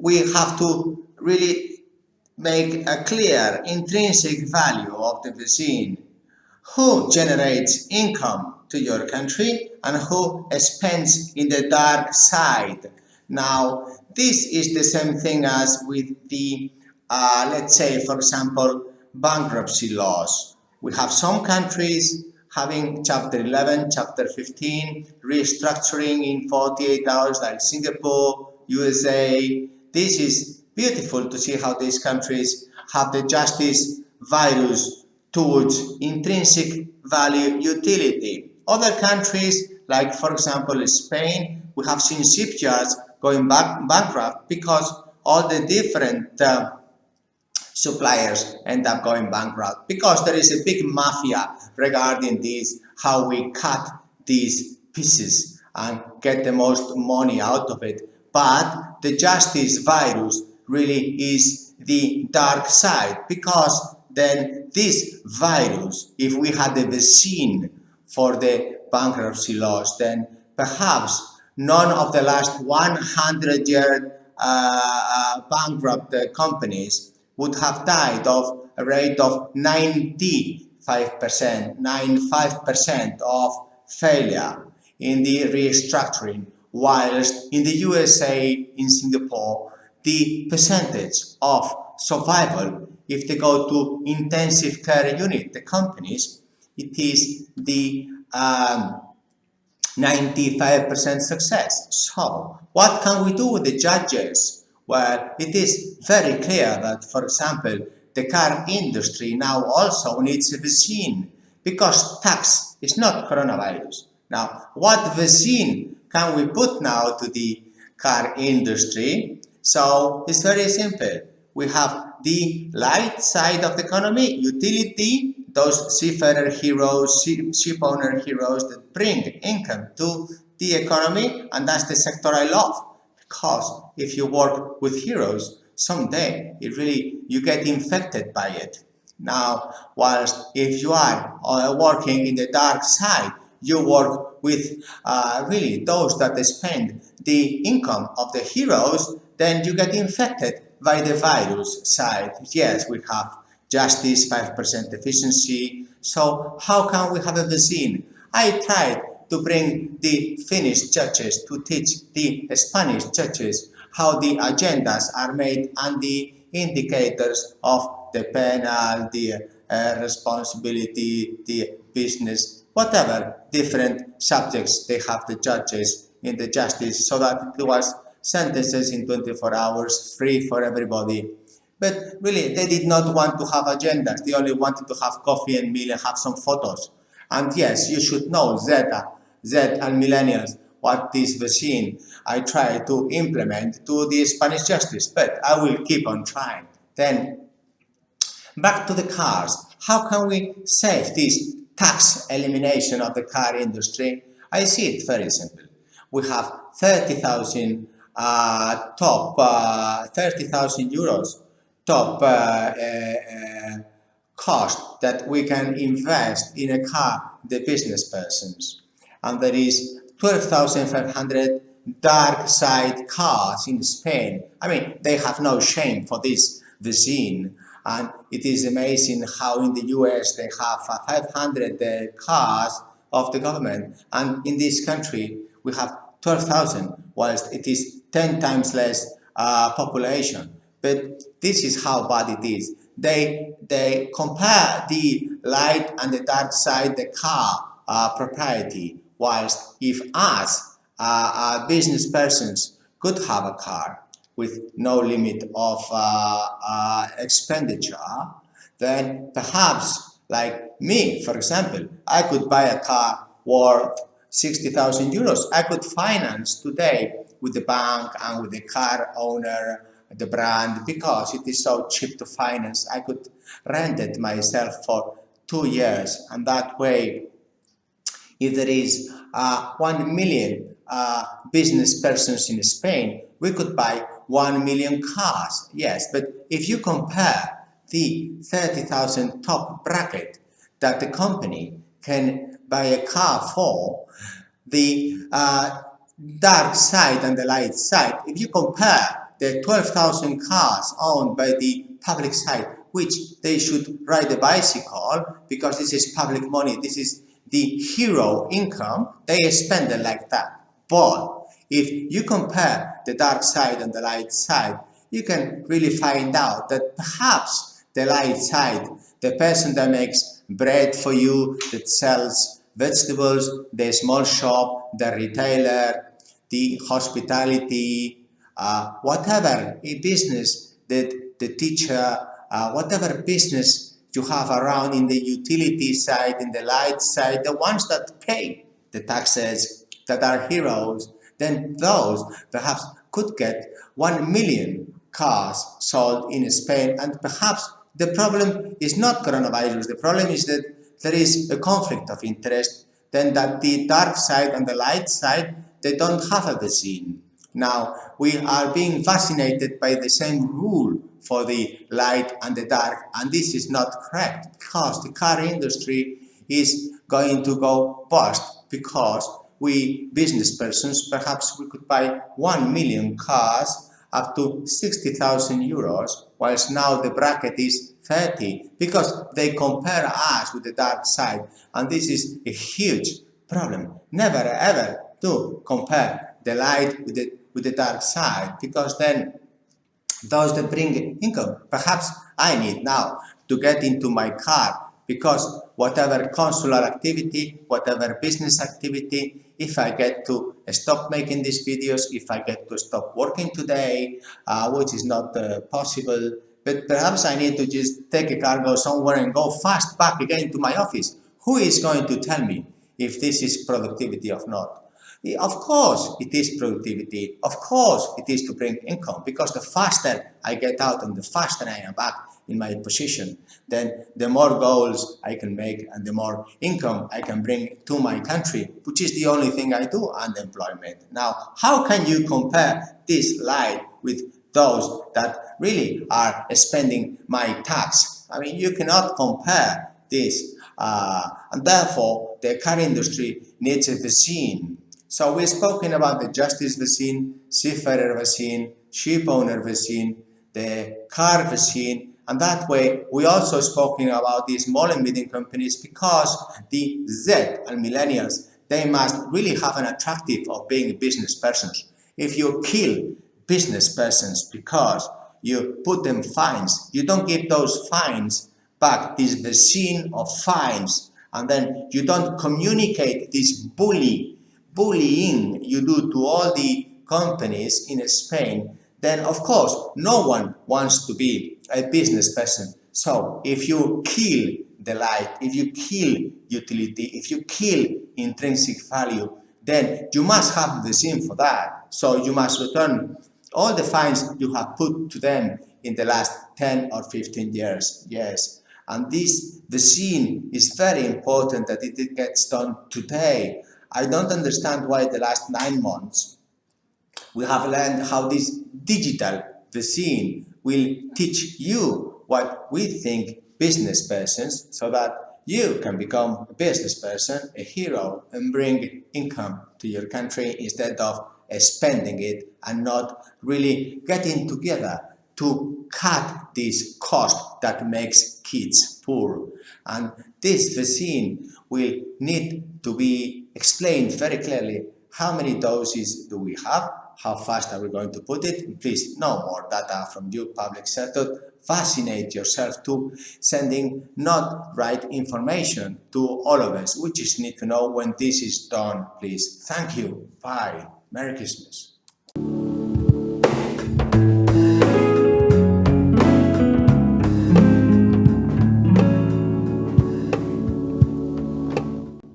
we have to really make a clear intrinsic value of the vaccine. Who generates income to your country and who spends in the dark side? Now, this is the same thing as with the, let's say, for example, bankruptcy laws. We have some countries having Chapter 11, Chapter 15, restructuring in 48 hours, like Singapore, USA. This is beautiful to see how these countries have the justice virus towards intrinsic value utility. Other countries, like for example Spain, we have seen shipyards going bankrupt because all the different suppliers end up going bankrupt, because there is a big mafia regarding this, how we cut these pieces and get the most money out of it. But the justice virus really is the dark side, because then this virus, if we had the vaccine for the bankruptcy laws, then perhaps none of the last 100-year bankrupt companies would have died of a rate of 95% of failure in the restructuring, whilst in the USA, in Singapore, the percentage of survival, if they go to intensive care unit, the companies, it is the 95% success. So, what can we do with the judges? Well, it is very clear that, for example, the car industry now also needs a vaccine, because tax is not coronavirus. Now, what vaccine can we put now to the car industry? So, it's very simple. We have the light side of the economy, utility, those seafarer heroes, ship owner heroes that bring income to the economy, and that's the sector I love. Because if you work with heroes, someday you get infected by it. Now, whilst if you are working in the dark side, you work with really those that spend the income of the heroes, then you get infected by the virus side. Yes, we have justice, 5% efficiency. So how can we have a vaccine? I tried to bring the Finnish judges to teach the Spanish judges how the agendas are made and the indicators of the penal, the responsibility, the business, whatever different subjects they have, the judges in the justice, so that it was sentences in 24 hours, free for everybody. But really, they did not want to have agendas. They only wanted to have coffee and meal and have some photos. And yes, you should know, Z and millennials, what this vaccine I try to implement to the Spanish justice, but I will keep on trying. Then, back to the cars. How can we save this tax elimination of the car industry? I see it very simple. We have 30,000 euros top cost that we can invest in a car, the business persons. And there is 12,500 dark side cars in Spain. I mean, they have no shame for this vaccine. And it is amazing how in the US they have 500 cars of the government. And in this country, we have 12,000, whilst it is 10 times less population. But this is how bad it is. They compare the light and the dark side, the car propriety, whilst if us, business persons, could have a car with no limit of expenditure, then perhaps, like me, for example, I could buy a car worth 60,000 euros. I could finance today with the bank and with the car owner, the brand, because it is so cheap to finance. I could rent it myself for 2 years, and that way, if there is 1 million business persons in Spain, we could buy 1 million cars. Yes, but if you compare the 30,000 top bracket that the company can buy a car for, the dark side and the light side, if you compare the 12,000 cars owned by the public side, which they should ride a bicycle because this is public money, this is the hero income, they spend it like that. But if you compare the dark side and the light side, you can really find out that perhaps the light side, the person that makes bread for you, that sells vegetables, the small shop, the retailer, the hospitality, whatever a business, the teacher, whatever business you have around in the utility side, in the light side, the ones that pay the taxes, that are heroes, then those perhaps could get 1 million cars sold in Spain. And perhaps the problem is not coronavirus. The problem is that there is a conflict of interest, then that the dark side and the light side, they don't have a vaccine. Now, we are being vaccinated by the same rule for the light and the dark, and this is not correct because the car industry is going to go bust because we business persons, perhaps we could buy 1 million cars up to 60,000 euros, whilst now the bracket is 30, because they compare us with the dark side, and this is a huge problem. Never ever to compare the light with the dark side, because then those that bring income, perhaps I need now to get into my car, because whatever consular activity, whatever business activity, if I get to stop making these videos, if I get to stop working today, which is not possible, but perhaps I need to just take a car, go somewhere and go fast back again to my office. Who is going to tell me if this is productivity or not? Of course it is productivity, of course it is to bring income, because the faster I get out and the faster I am back in my position, then the more goals I can make and the more income I can bring to my country, which is the only thing I do, unemployment. Now, how can you compare this light with those that really are spending my tax? I mean, you cannot compare this, and therefore the car industry needs a vaccine. So we've spoken about the justice vaccine, seafarer vaccine, ship owner vaccine, the car vaccine, and that way we also spoken about these small and medium companies, because the Z and millennials, they must really have an attractive of being business persons. If you kill business persons because you put them fines, you don't give those fines back, this vaccine of fines, and then you don't communicate this bullying you do to all the companies in Spain, then of course no one wants to be a business person. So if you kill the light, if you kill utility, if you kill intrinsic value, then you must have the same for that. So you must return all the fines you have put to them in the last 10 or 15 years. Yes. And this vaccine is very important that it gets done today. I don't understand why the last 9 months we have learned how this digital vaccine will teach you what we think business persons, so that you can become a business person, a hero, and bring income to your country instead of spending it and not really getting together to cut this cost that makes kids poor. And this vaccine will need to be explained very clearly. How many doses do we have? How fast are we going to put it? Please, no more data from you, public sector. Vaccinate yourself to sending not right information to all of us. We just need to know when this is done, please. Thank you. Bye. Merry Christmas.